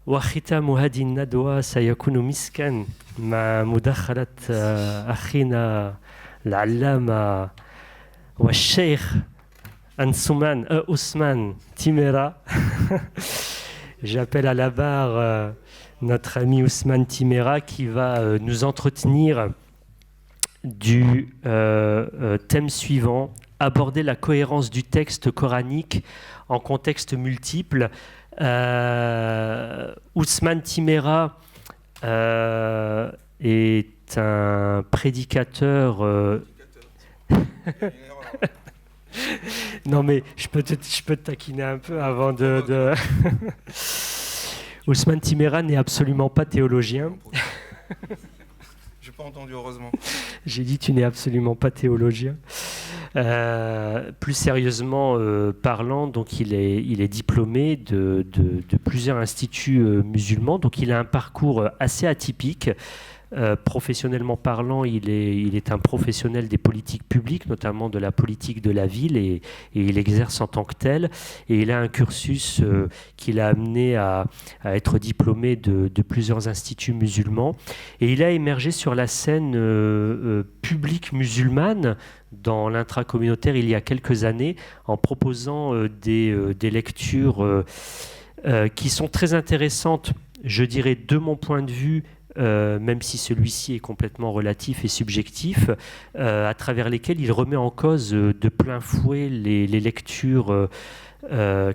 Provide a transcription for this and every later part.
وختام هذه الندوة سيكون مسكا مع مداخلة أخينا العلامة والشيخ Ousmane Timéra. J'appelle à la barre notre ami Ousmane Timéra qui va nous entretenir du thème suivant, aborder la cohérence du texte coranique en contexte multiple. Ousmane Timéra est un prédicateur. Non mais je peux te taquiner un peu avant de... Ousmane Timéra n'est absolument pas théologien. J'ai pas entendu, heureusement. J'ai dit tu n'es absolument pas théologien. Plus sérieusement parlant, donc il est diplômé de plusieurs instituts musulmans, donc il a un parcours assez atypique. Professionnellement parlant, il est un professionnel des politiques publiques, notamment de la politique de la ville, et il exerce en tant que tel. Et il a un cursus qui l'a amené à être diplômé de plusieurs instituts musulmans. Et il a émergé sur la scène publique musulmane dans l'intracommunautaire il y a quelques années, en proposant des lectures qui sont très intéressantes, je dirais, de mon point de vue, même si celui-ci est complètement relatif et subjectif, à travers lesquels il remet en cause de plein fouet les lectures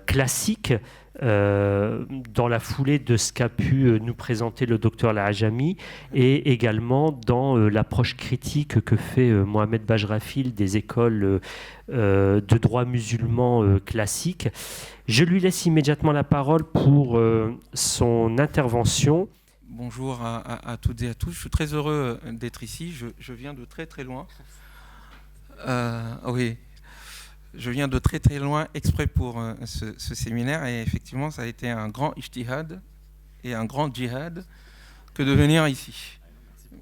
classiques, dans la foulée de ce qu'a pu nous présenter le docteur Lahajami, et également dans l'approche critique que fait Mohamed Bajrafil des écoles de droit musulman classique. Je lui laisse immédiatement la parole pour son intervention. Bonjour à toutes et à tous. Je suis très heureux d'être ici. Je viens de très très loin. Oui, je viens de très très loin exprès pour ce séminaire. Et effectivement, ça a été un grand ijtihad et un grand djihad que de venir ici,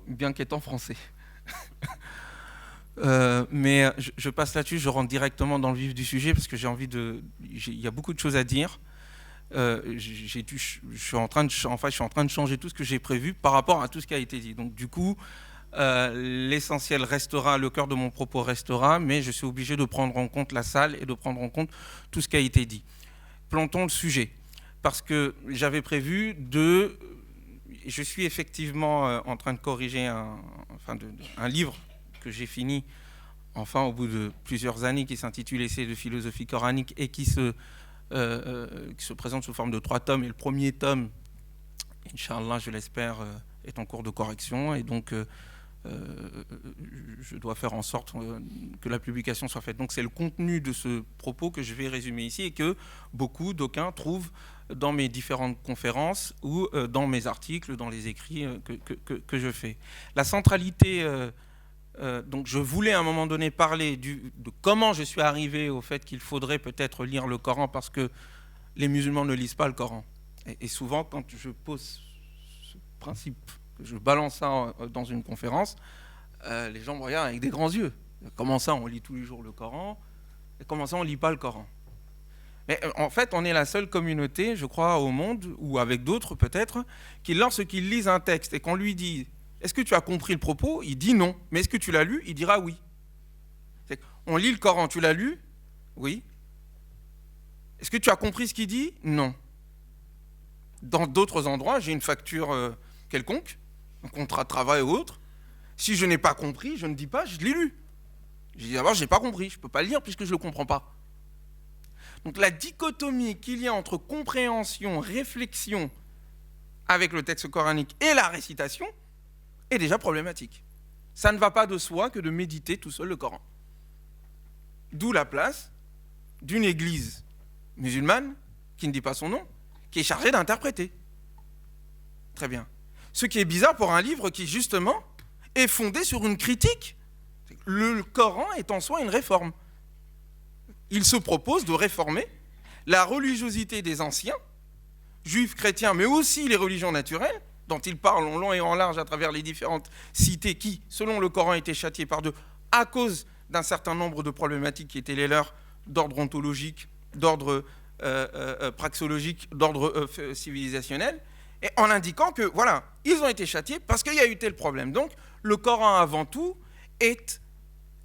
bien qu'étant français. Mais je passe là-dessus, je rentre directement dans le vif du sujet parce que j'ai envie de... Il y a beaucoup de choses à dire. Je suis en train de changer tout ce que j'ai prévu par rapport à tout ce qui a été dit. Donc du coup, l'essentiel restera, le cœur de mon propos restera, mais je suis obligé de prendre en compte la salle et de prendre en compte tout ce qui a été dit. Plantons le sujet, parce que j'avais prévu je suis effectivement en train de corriger un livre que j'ai fini, au bout de plusieurs années, qui s'intitule Essai de philosophie coranique et qui se présente sous forme de 3 tomes, et le premier tome, Inch'Allah, je l'espère, est en cours de correction, et donc je dois faire en sorte que la publication soit faite. Donc c'est le contenu de ce propos que je vais résumer ici, et que d'aucuns trouvent dans mes différentes conférences ou dans mes articles, dans les écrits que je fais. La centralité... donc je voulais à un moment donné parler de comment je suis arrivé au fait qu'il faudrait peut-être lire le Coran, parce que les musulmans ne lisent pas le Coran. Et souvent, quand je pose ce principe, que je balance ça dans une conférence, les gens me regardent avec des grands yeux. Comment ça, on lit tous les jours le Coran? Et comment ça, on ne lit pas le Coran? Mais en fait, on est la seule communauté, je crois, au monde, ou avec d'autres peut-être, qui, lorsqu'ils lisent un texte et qu'on lui dit « Est-ce que tu as compris le propos ?» Il dit non. « Mais est-ce que tu l'as lu ?» Il dira oui. On lit le Coran, tu l'as lu? Oui. Est-ce que tu as compris ce qu'il dit? Non. Dans d'autres endroits, j'ai une facture quelconque, un contrat de travail ou autre. Si je n'ai pas compris, je ne dis pas « je l'ai lu ». Je dis d'abord « je n'ai pas compris, je ne peux pas le lire puisque je ne le comprends pas ». Donc la dichotomie qu'il y a entre compréhension, réflexion avec le texte coranique et la récitation est déjà problématique. Ça ne va pas de soi que de méditer tout seul le Coran. D'où la place d'une église musulmane, qui ne dit pas son nom, qui est chargée d'interpréter. Très bien. Ce qui est bizarre pour un livre qui, justement, est fondé sur une critique. Le Coran est en soi une réforme. Il se propose de réformer la religiosité des anciens, juifs, chrétiens, mais aussi les religions naturelles, dont il parle en long et en large à travers les différentes cités qui, selon le Coran, étaient châtiées par Dieu à cause d'un certain nombre de problématiques qui étaient les leurs, d'ordre ontologique, d'ordre praxologique, d'ordre civilisationnel. et en indiquant que, voilà, ils ont été châtiés parce qu'il y a eu tel problème. Donc, le Coran, avant tout, est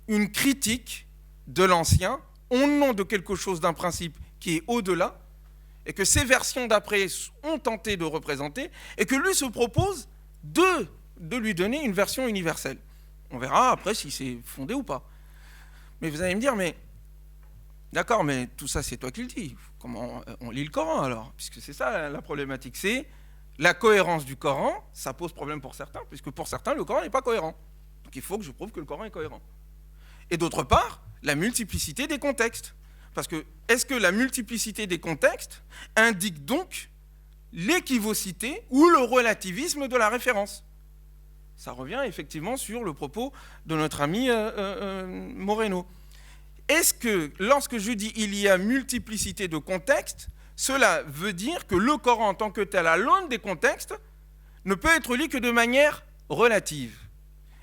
une critique de l'ancien au nom de quelque chose, d'un principe qui est au-delà, et que ces versions d'après ont tenté de représenter, et que lui se propose de lui donner une version universelle. On verra après si c'est fondé ou pas. Mais vous allez me dire, mais d'accord, mais tout ça c'est toi qui le dis. Comment on lit le Coran alors? Puisque c'est ça la problématique, c'est la cohérence du Coran. Ça pose problème pour certains, puisque pour certains le Coran n'est pas cohérent. Donc il faut que je prouve que le Coran est cohérent. Et d'autre part, la multiplicité des contextes. Parce que, est-ce que la multiplicité des contextes indique donc l'équivocité ou le relativisme de la référence? Ça revient effectivement sur le propos de notre ami Moreno. Est-ce que, lorsque je dis il y a multiplicité de contextes, cela veut dire que le Coran en tant que tel, à l'aune des contextes, ne peut être lu que de manière relative?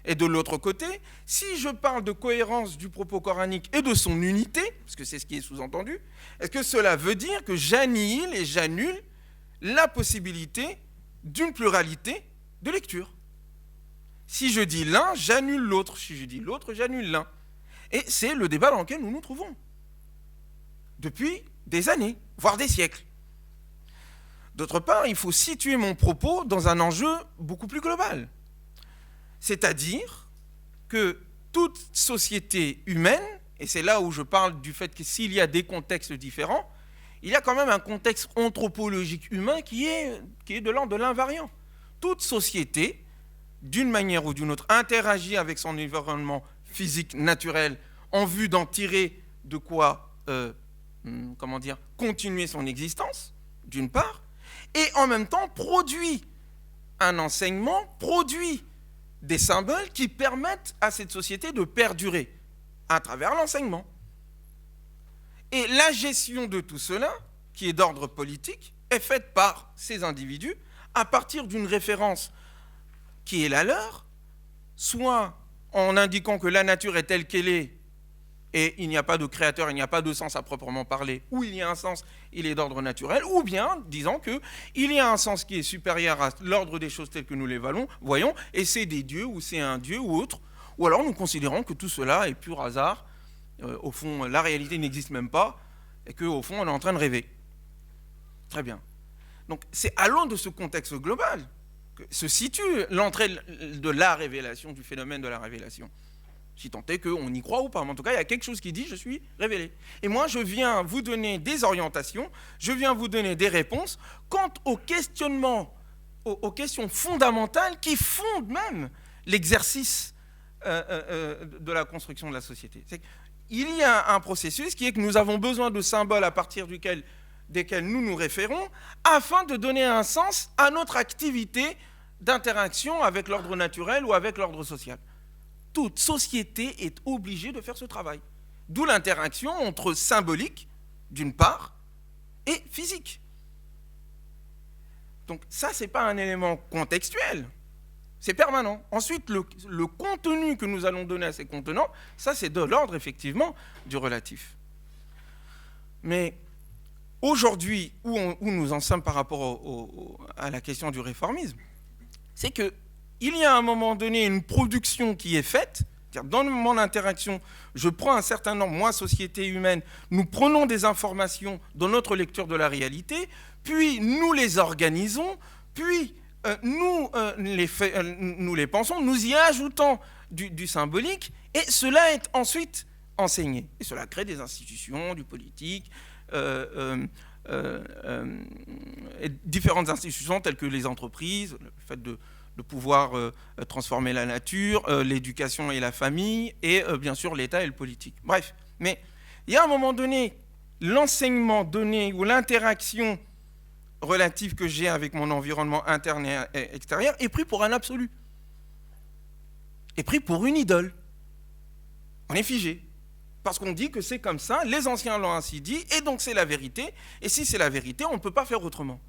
Et de l'autre côté, si je parle de cohérence du propos coranique et de son unité, parce que c'est ce qui est sous-entendu, est-ce que cela veut dire que j'annihile et j'annule la possibilité d'une pluralité de lecture? Si je dis l'un, j'annule l'autre. Si je dis l'autre, j'annule l'un. Et c'est le débat dans lequel nous nous trouvons depuis des années, voire des siècles. D'autre part, il faut situer mon propos dans un enjeu beaucoup plus global. C'est-à-dire que toute société humaine, et c'est là où je parle du fait que s'il y a des contextes différents, il y a quand même un contexte anthropologique humain qui est de l'ordre de l'invariant. Toute société, d'une manière ou d'une autre, interagit avec son environnement physique naturel en vue d'en tirer de quoi continuer son existence, d'une part, et en même temps produit un enseignement, produit des symboles qui permettent à cette société de perdurer à travers l'enseignement. Et la gestion de tout cela, qui est d'ordre politique, est faite par ces individus à partir d'une référence qui est la leur, soit en indiquant que la nature est telle qu'elle est et il n'y a pas de créateur, il n'y a pas de sens à proprement parler, ou il y a un sens, il est d'ordre naturel, ou bien disant qu'il y a un sens qui est supérieur à l'ordre des choses telles que nous les voyons, et c'est des dieux, ou c'est un dieu, ou autre, ou alors nous considérons que tout cela est pur hasard, au fond la réalité n'existe même pas, et qu'au fond on est en train de rêver. Très bien. Donc c'est à l'aune de ce contexte global que se situe l'entrée de la révélation, du phénomène de la révélation. Si tant est qu'on y croit ou pas. Mais en tout cas, il y a quelque chose qui dit « je suis révélé ». Et moi, je viens vous donner des orientations, je viens vous donner des réponses quant aux questionnements, aux questions fondamentales qui fondent même l'exercice de la construction de la société. Il y a un processus qui est que nous avons besoin de symboles à partir desquels nous nous référons afin de donner un sens à notre activité d'interaction avec l'ordre naturel ou avec l'ordre social. Toute société est obligée de faire ce travail. D'où l'interaction entre symbolique, d'une part, et physique. Donc ça, ce n'est pas un élément contextuel, c'est permanent. Ensuite, le contenu que nous allons donner à ces contenants, ça, c'est de l'ordre, effectivement, du relatif. Mais aujourd'hui, où nous en sommes par rapport à la question du réformisme, c'est que il y a à un moment donné une production qui est faite, dans mon interaction, je prends un certain nombre, moi, société humaine, nous prenons des informations dans notre lecture de la réalité, puis nous les organisons, puis nous les pensons, nous y ajoutons du symbolique, et cela est ensuite enseigné. Et cela crée des institutions, du politique, différentes institutions telles que les entreprises, le fait de pouvoir transformer la nature, l'éducation et la famille, et bien sûr l'État et le politique. Bref, mais il y a un moment donné, l'enseignement donné ou l'interaction relative que j'ai avec mon environnement interne et extérieur est pris pour un absolu, est pris pour une idole. On est figé, parce qu'on dit que c'est comme ça, les anciens l'ont ainsi dit, et donc c'est la vérité, et si c'est la vérité, on ne peut pas faire autrement.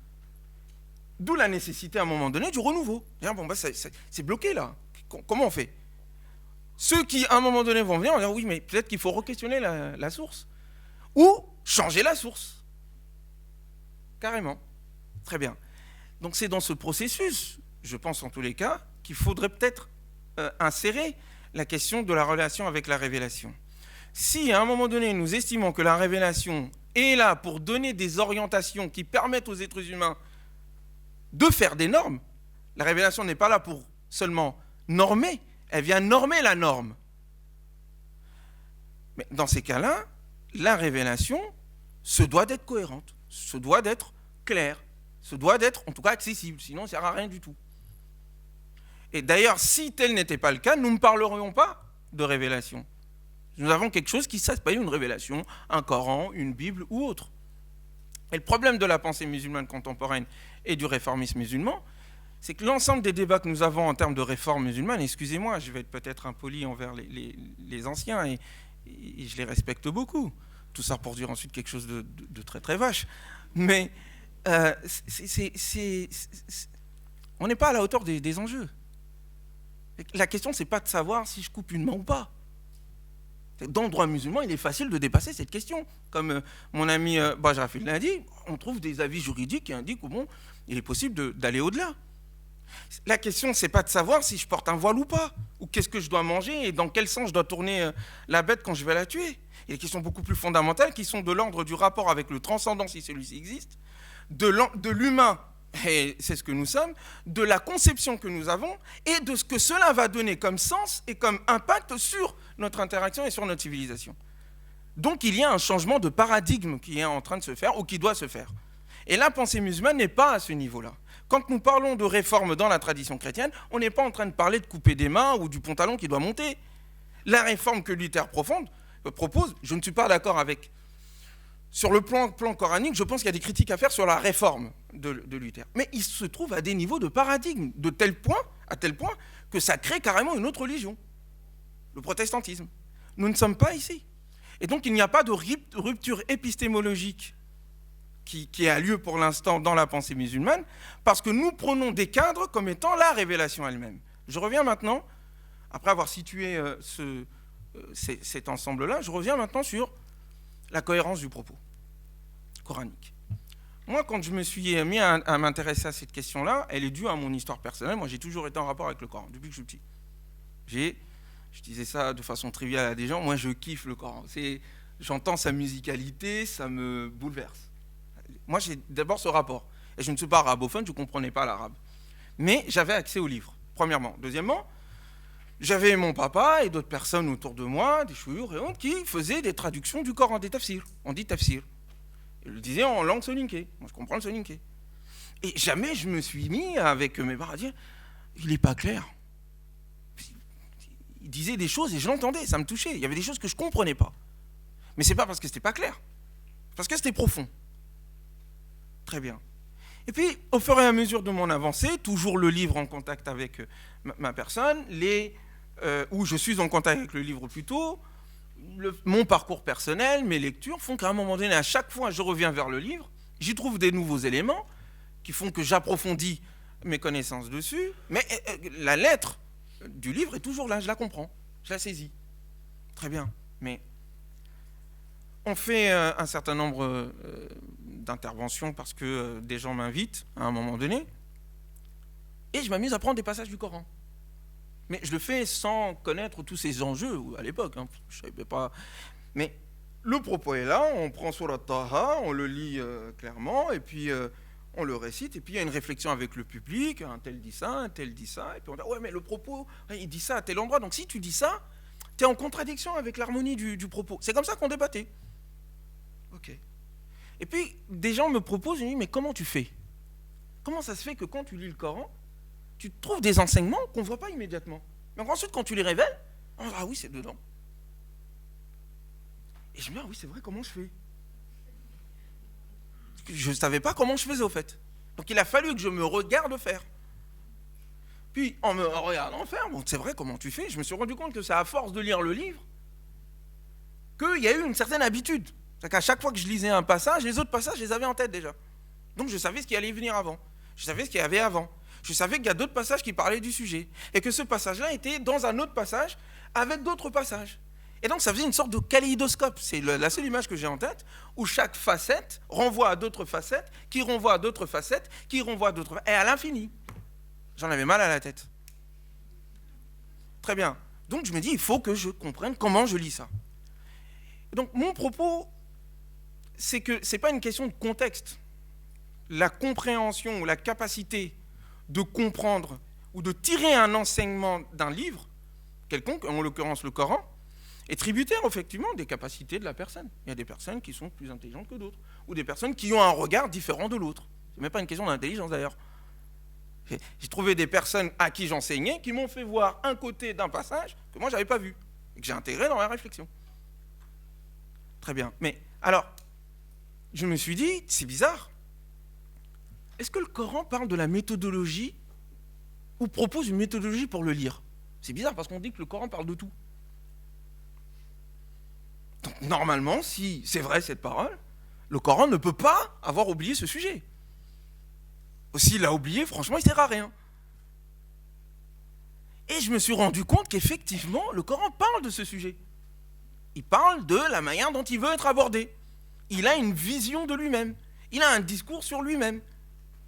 D'où la nécessité à un moment donné du renouveau. Bon, c'est bloqué là. Comment on fait? Ceux qui à un moment donné vont venir, on va dire oui, mais peut-être qu'il faut re-questionner la source. Ou changer la source. Carrément. Très bien. Donc c'est dans ce processus, je pense en tous les cas, qu'il faudrait peut-être insérer la question de la relation avec la révélation. Si à un moment donné nous estimons que la révélation est là pour donner des orientations qui permettent aux êtres humains de faire des normes, la révélation n'est pas là pour seulement normer, elle vient normer la norme. Mais dans ces cas-là, la révélation se doit d'être cohérente, se doit d'être claire, se doit d'être en tout cas accessible, sinon ça ne sert à rien du tout. Et d'ailleurs, si tel n'était pas le cas, nous ne parlerions pas de révélation. Nous avons quelque chose qui s'appelle une révélation, un Coran, une Bible ou autre. Et le problème de la pensée musulmane contemporaine et du réformisme musulman, c'est que l'ensemble des débats que nous avons en termes de réforme musulmane, excusez-moi, je vais être peut-être impoli envers les anciens et je les respecte beaucoup. Tout ça pour dire ensuite quelque chose de très très vache. Mais on n'est pas à la hauteur des enjeux. La question, c'est pas de savoir si je coupe une main ou pas. Dans le droit musulman, il est facile de dépasser cette question. Comme mon ami Bajrafil l'a dit, on trouve des avis juridiques qui indiquent qu'il est possible d'aller au-delà. La question, c'est pas de savoir si je porte un voile ou pas, ou qu'est-ce que je dois manger et dans quel sens je dois tourner la bête quand je vais la tuer. Il y a des questions beaucoup plus fondamentales qui sont de l'ordre du rapport avec le transcendant, si celui-ci existe, de l'humain, et c'est ce que nous sommes, de la conception que nous avons et de ce que cela va donner comme sens et comme impact sur notre interaction et sur notre civilisation. Donc il y a un changement de paradigme qui est en train de se faire ou qui doit se faire. Et la pensée musulmane n'est pas à ce niveau-là. Quand nous parlons de réforme dans la tradition chrétienne, on n'est pas en train de parler de couper des mains ou du pantalon qui doit monter. La réforme que Luther propose, je ne suis pas d'accord avec. Sur le plan coranique, je pense qu'il y a des critiques à faire sur la réforme de Luther. Mais il se trouve à des niveaux de paradigme, à tel point que ça crée carrément une autre religion, le protestantisme. Nous ne sommes pas ici. Et donc il n'y a pas de rupture épistémologique qui a lieu pour l'instant dans la pensée musulmane, parce que nous prenons des cadres comme étant la révélation elle-même. Je reviens maintenant, après avoir situé cet ensemble-là, je reviens maintenant sur la cohérence du propos coranique. Moi, quand je me suis mis à m'intéresser à cette question-là, elle est due à mon histoire personnelle. Moi, j'ai toujours été en rapport avec le Coran, depuis que je suis petit. Je disais ça de façon triviale à des gens, moi je kiffe le Coran. J'entends sa musicalité, ça me bouleverse. Moi, j'ai d'abord ce rapport. Et je ne suis pas arabophone, je ne comprenais pas l'arabe. Mais j'avais accès aux livres, premièrement. Deuxièmement, j'avais mon papa et d'autres personnes autour de moi, des chouyours et autres, qui faisaient des traductions du Coran, des tafsirs. On dit tafsir. Ils le disaient en langue soninké. Moi, je comprends le soninké. Et jamais je me suis mis avec mes parents à dire « il n'est pas clair ». Il disait des choses et je l'entendais, ça me touchait. Il y avait des choses que je ne comprenais pas. Mais ce n'est pas parce que ce n'était pas clair. Parce que c'était profond. Très bien. Et puis, au fur et à mesure de mon avancée, toujours le livre en contact avec ma personne, où je suis en contact avec le livre plutôt, mon parcours personnel, mes lectures font qu'à un moment donné, à chaque fois, je reviens vers le livre, j'y trouve des nouveaux éléments qui font que j'approfondis mes connaissances dessus, mais la lettre du livre est toujours là, je la comprends, je la saisis. Très bien, mais on fait un certain nombre d'interventions parce que des gens m'invitent à un moment donné, et je m'amuse à prendre des passages du Coran. Mais je le fais sans connaître tous ces enjeux, à l'époque, je ne savais pas. Mais le propos est là, on prend Surat Taha, on le lit clairement, et puis on le récite, et puis il y a une réflexion avec le public, un tel dit ça, et puis on dit, ouais, mais le propos, il dit ça à tel endroit, donc si tu dis ça, tu es en contradiction avec l'harmonie du propos. C'est comme ça qu'on débattait. Ok. Et puis, des gens me proposent, je dis, mais comment tu fais? Comment ça se fait que quand tu lis le Coran, tu trouves des enseignements qu'on ne voit pas immédiatement. Mais ensuite, quand tu les révèles, on dit, ah oui, c'est dedans. Et je me dis, ah oui, c'est vrai, comment je fais? Je ne savais pas comment je faisais, au fait. Donc, il a fallu que je me regarde faire. Puis, en me regardant faire, bon, c'est vrai, comment tu fais? Je me suis rendu compte que c'est à force de lire le livre qu'il y a eu une certaine habitude. C'est-à-dire qu'à chaque fois que je lisais un passage, les autres passages, je les avais en tête déjà. Donc, je savais ce qui allait venir avant. Je savais ce qu'il y avait avant. Je savais qu'il y a d'autres passages qui parlaient du sujet. Et que ce passage-là était dans un autre passage avec d'autres passages. Et donc ça faisait une sorte de kaléidoscope. C'est la seule image que j'ai en tête, où chaque facette renvoie à d'autres facettes, qui renvoient à d'autres facettes, qui renvoient à d'autres facettes, et à l'infini. J'en avais mal à la tête. Très bien. Donc je me dis, il faut que je comprenne comment je lis ça. Et donc mon propos, c'est que ce n'est pas une question de contexte. La compréhension ou la capacité de comprendre ou de tirer un enseignement d'un livre, quelconque, en l'occurrence le Coran, est tributaire effectivement des capacités de la personne. Il y a des personnes qui sont plus intelligentes que d'autres, ou des personnes qui ont un regard différent de l'autre. Ce n'est même pas une question d'intelligence d'ailleurs. J'ai trouvé des personnes à qui j'enseignais qui m'ont fait voir un côté d'un passage que moi je n'avais pas vu, et que j'ai intégré dans la réflexion. Très bien. Mais alors, je me suis dit, c'est bizarre. Est-ce que le Coran parle de la méthodologie ou propose une méthodologie pour le lire? C'est bizarre parce qu'on dit que le Coran parle de tout. Donc normalement, si c'est vrai cette parole, le Coran ne peut pas avoir oublié ce sujet. S'il l'a oublié, franchement, il ne sert à rien. Et je me suis rendu compte qu'effectivement, le Coran parle de ce sujet. Il parle de la manière dont il veut être abordé. Il a une vision de lui-même. Il a un discours sur lui-même.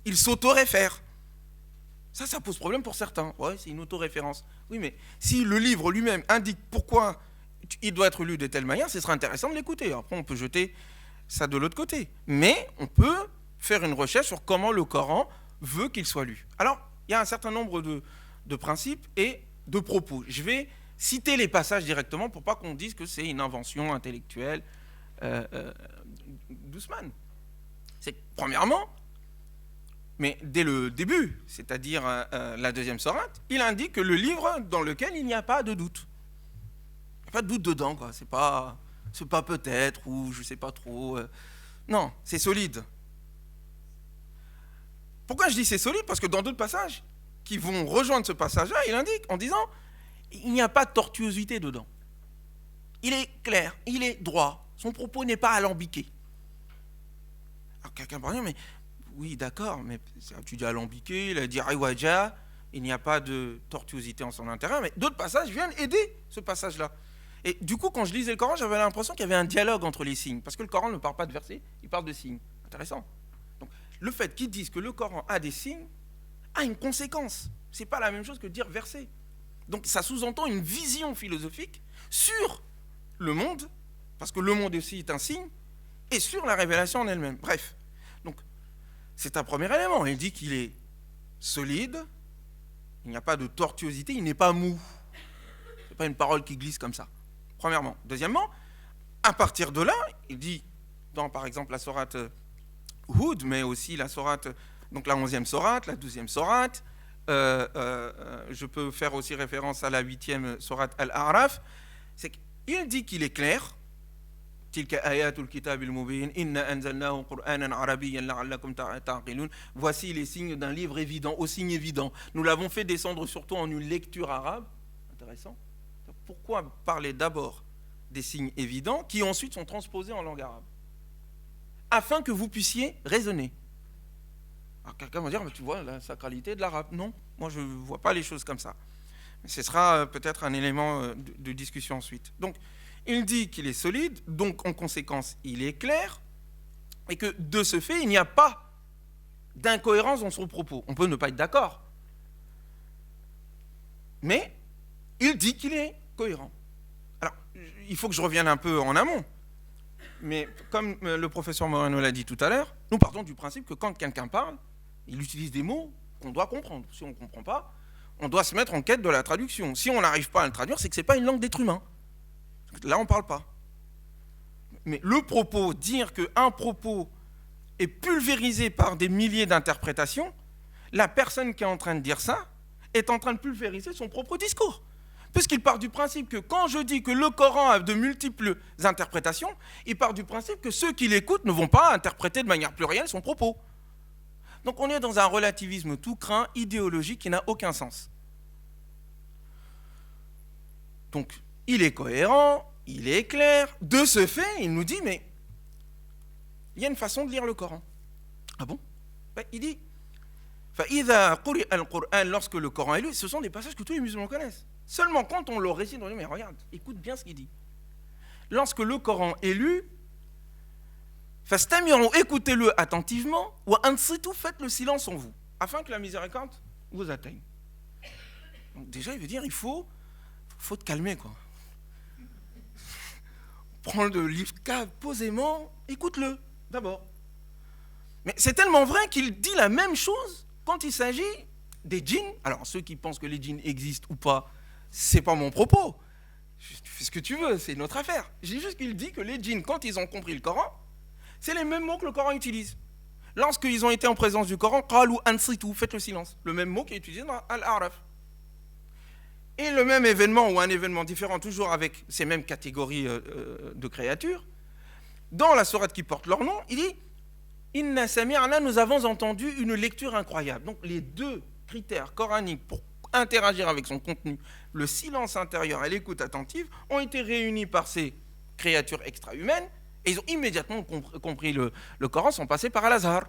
Il s'autoréfère. Ça pose problème pour certains. Ouais, c'est une autoréférence. Oui, mais si le livre lui-même indique pourquoi il doit être lu de telle manière, ce sera intéressant de l'écouter. Après, on peut jeter ça de l'autre côté. Mais on peut faire une recherche sur comment le Coran veut qu'il soit lu. Alors, il y a un certain nombre de principes et de propos. Je vais citer les passages directement pour pas qu'on dise que c'est une invention intellectuelle d'Ousmane. C'est premièrement, mais dès le début, c'est-à-dire la deuxième sourate, il indique que le livre dans lequel il n'y a pas de doute. Il n'y a pas de doute dedans, quoi. C'est pas peut-être ou je sais pas trop. Non, c'est solide. Pourquoi je dis c'est solide? Parce que dans d'autres passages qui vont rejoindre ce passage-là, il indique en disant il n'y a pas de tortuosité dedans. Il est clair, il est droit. Son propos n'est pas alambiqué. Alors quelqu'un peut dire, mais oui, d'accord, mais tu dis alambiqué, il a dit Aywaja, il n'y a pas de tortuosité en son intérieur, mais d'autres passages viennent aider ce passage-là. Et du coup, quand je lisais le Coran, j'avais l'impression qu'il y avait un dialogue entre les signes, parce que le Coran ne parle pas de versets, il parle de signes. Intéressant. Donc, le fait qu'ils disent que le Coran a des signes a une conséquence. Ce n'est pas la même chose que dire verset. Donc, ça sous-entend une vision philosophique sur le monde, parce que le monde aussi est un signe, et sur la révélation en elle-même. Bref. Donc, c'est un premier élément. Il dit qu'il est solide, il n'y a pas de tortuosité, il n'est pas mou. Ce n'est pas une parole qui glisse comme ça. Premièrement. Deuxièmement, à partir de là, il dit, dans par exemple la sourate Hud, mais aussi la sourate, donc la 11e sourate, la 12e sourate, je peux faire aussi référence à la 8e sourate Al-A'raf, c'est qu'il dit qu'il est clair, voici les signes d'un livre évident, aux signes évidents. Nous l'avons fait descendre surtout en une lecture arabe. Intéressant. Pourquoi parler d'abord des signes évidents qui ensuite sont transposés en langue arabe? Afin que vous puissiez raisonner. Alors quelqu'un va dire, mais tu vois la sacralité de l'arabe. Non, moi je ne vois pas les choses comme ça. Mais ce sera peut-être un élément de discussion ensuite. Donc, il dit qu'il est solide, donc en conséquence, il est clair, et que de ce fait, il n'y a pas d'incohérence dans son propos. On peut ne pas être d'accord, mais il dit qu'il est cohérent. Alors, il faut que je revienne un peu en amont, mais comme le professeur Moreno l'a dit tout à l'heure, nous partons du principe que quand quelqu'un parle, il utilise des mots qu'on doit comprendre. Si on ne comprend pas, on doit se mettre en quête de la traduction. Si on n'arrive pas à le traduire, c'est que ce n'est pas une langue d'être humain. Là, on ne parle pas. Mais le propos, dire qu'un propos est pulvérisé par des milliers d'interprétations, la personne qui est en train de dire ça est en train de pulvériser son propre discours. Puisqu'il part du principe que quand je dis que le Coran a de multiples interprétations, il part du principe que ceux qui l'écoutent ne vont pas interpréter de manière plurielle son propos. Donc on est dans un relativisme tout craint, idéologique, qui n'a aucun sens. Donc, il est cohérent, il est clair. De ce fait, il nous dit, mais il y a une façon de lire le Coran. Ah bon? Il dit, lorsque le Coran est lu, ce sont des passages que tous les musulmans connaissent. Seulement quand on le récite, on dit, mais regarde, écoute bien ce qu'il dit. lorsque le Coran est lu, fastami'u, écoutez-le attentivement, wa ansitu, faites le silence en vous, afin que la miséricorde vous atteigne. Donc déjà, il veut dire, il faut te calmer, quoi. Prends le livre posément, écoute-le d'abord. Mais c'est tellement vrai qu'il dit la même chose quand il s'agit des djinns. Alors, ceux qui pensent que les djinns existent ou pas, c'est pas mon propos. Tu fais ce que tu veux, c'est notre affaire. J'ai juste qu'il dit que les djinns, quand ils ont compris le Coran, c'est les mêmes mots que le Coran utilise. Lorsqu'ils ont été en présence du Coran, qalu ansitu, faites le silence. Le même mot qui est utilisé dans Al-A'raf. Et le même événement, ou un événement différent, toujours avec ces mêmes catégories de créatures, dans la sourate qui porte leur nom, il dit « Inna sami'na » nous avons entendu une lecture incroyable. Donc les deux critères coraniques pour interagir avec son contenu, le silence intérieur et l'écoute attentive, ont été réunis par ces créatures extra-humaines, et ils ont immédiatement compris le Coran, sont passés par Al-Azhar.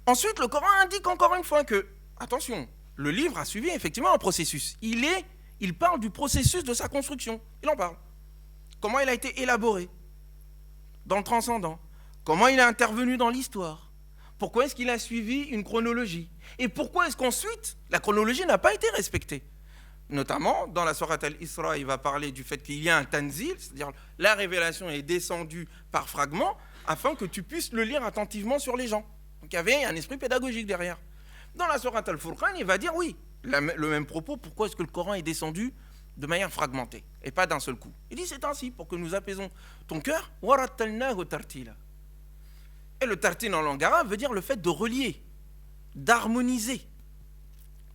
Ensuite, le Coran indique encore une fois que, attention, le livre a suivi effectivement un processus. Il parle du processus de sa construction. Il en parle. Comment il a été élaboré dans le transcendant. Comment il est intervenu dans l'histoire. Pourquoi est-ce qu'il a suivi une chronologie. Et pourquoi est-ce qu'ensuite, la chronologie n'a pas été respectée. Notamment, dans la sourate Al-Isra, il va parler du fait qu'il y a un tanzil, c'est-à-dire la révélation est descendue par fragments, afin que tu puisses le lire attentivement sur les gens. Donc il y avait un esprit pédagogique derrière. Dans la sourate Al-Furqan, il va dire oui, le même propos, pourquoi est-ce que le Coran est descendu de manière fragmentée et pas d'un seul coup. Il dit c'est ainsi, pour que nous apaisons ton cœur, warattalnahu tartila. Et le tartil en langue arabe veut dire le fait de relier, d'harmoniser,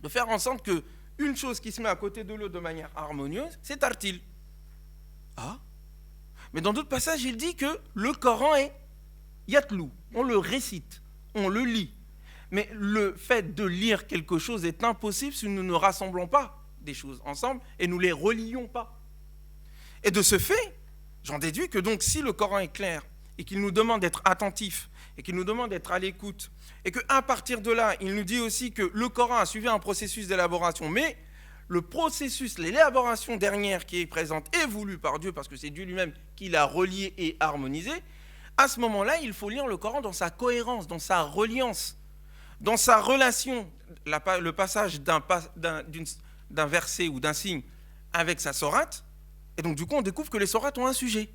de faire en sorte que une chose qui se met à côté de l'autre de manière harmonieuse, c'est tartil. Ah, mais dans d'autres passages, il dit que le Coran est yatlou, on le récite, on le lit. Mais le fait de lire quelque chose est impossible si nous ne rassemblons pas des choses ensemble et nous les relions pas. Et de ce fait, j'en déduis que donc si le Coran est clair et qu'il nous demande d'être attentifs et qu'il nous demande d'être à l'écoute et qu'à partir de là, il nous dit aussi que le Coran a suivi un processus d'élaboration, mais le processus, l'élaboration dernière qui est présente est voulue par Dieu parce que c'est Dieu lui-même qui l'a relié et harmonisé, à ce moment-là, il faut lire le Coran dans sa cohérence, dans sa reliance, dans sa relation, le passage d'un verset ou d'un signe avec sa sourate, et donc du coup on découvre que les sourates ont un sujet.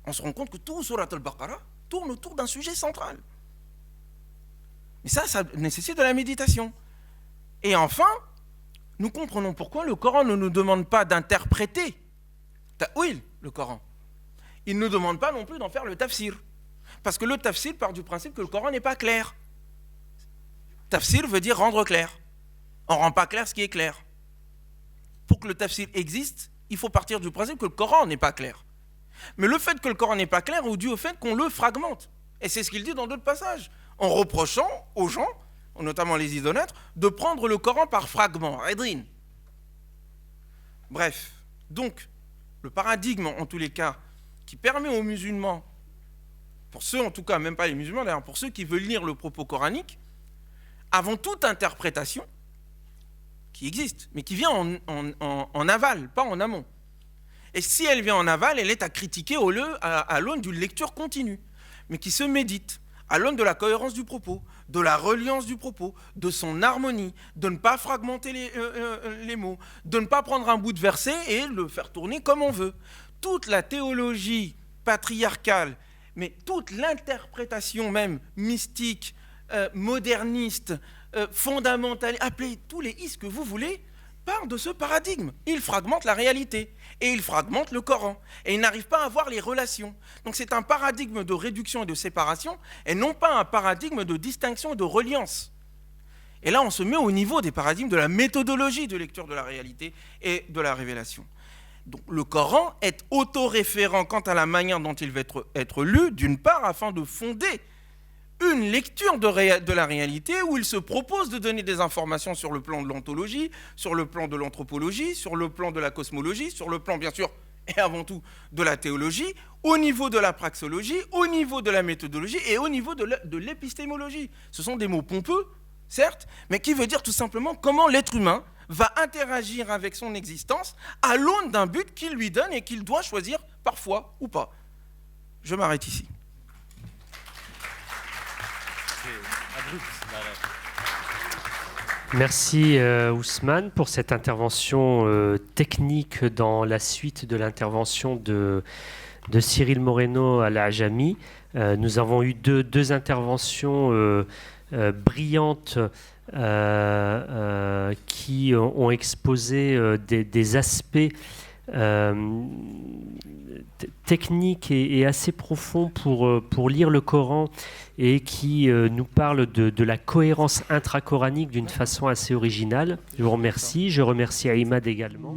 On se rend compte que tout sourate al-Baqarah tourne autour d'un sujet central. Mais ça nécessite de la méditation. Et enfin, nous comprenons pourquoi le Coran ne nous demande pas d'interpréter ta'wil, le Coran. Il ne nous demande pas non plus d'en faire le tafsir. Parce que le tafsir part du principe que le Coran n'est pas clair. Tafsir veut dire rendre clair. On ne rend pas clair ce qui est clair. Pour que le tafsir existe, il faut partir du principe que le Coran n'est pas clair. Mais le fait que le Coran n'est pas clair est dû au fait qu'on le fragmente. Et c'est ce qu'il dit dans d'autres passages, en reprochant aux gens, notamment les idolâtres, de prendre le Coran par fragments. Redrin. Bref, donc, le paradigme, en tous les cas, qui permet aux musulmans, pour ceux en tout cas, même pas les musulmans d'ailleurs, pour ceux qui veulent lire le propos coranique, avant toute interprétation, qui existe, mais qui vient en aval, pas en amont. Et si elle vient en aval, elle est à critiquer à l'aune d'une lecture continue, mais qui se médite, à l'aune de la cohérence du propos, de la reliance du propos, de son harmonie, de ne pas fragmenter les mots, de ne pas prendre un bout de verset et le faire tourner comme on veut. Toute la théologie patriarcale, mais toute l'interprétation même mystique, moderniste, fondamental, appelez tous les is que vous voulez, part de ce paradigme. Il fragmente la réalité et il fragmente le Coran et il n'arrive pas à voir les relations. Donc c'est un paradigme de réduction et de séparation et non pas un paradigme de distinction et de reliance. Et là on se met au niveau des paradigmes de la méthodologie de lecture de la réalité et de la révélation. Donc le Coran est autoréférent quant à la manière dont il va être lu, d'une part afin de fonder une lecture de la réalité où il se propose de donner des informations sur le plan de l'ontologie, sur le plan de l'anthropologie, sur le plan de la cosmologie, sur le plan bien sûr et avant tout de la théologie, au niveau de la praxologie, au niveau de la méthodologie et au niveau de l'épistémologie. Ce sont des mots pompeux, certes, mais qui veut dire tout simplement comment l'être humain va interagir avec son existence à l'aune d'un but qu'il lui donne et qu'il doit choisir parfois ou pas. Je m'arrête ici. Merci Ousmane pour cette intervention technique dans la suite de l'intervention de Cyril Moreno à la Ajami. Nous avons eu deux interventions brillantes qui ont exposé des aspects techniques et assez profonds pour lire le Coran et qui nous parlent de la cohérence intracoranique d'une façon assez originale. Je vous remercie. Je remercie Aïmad également.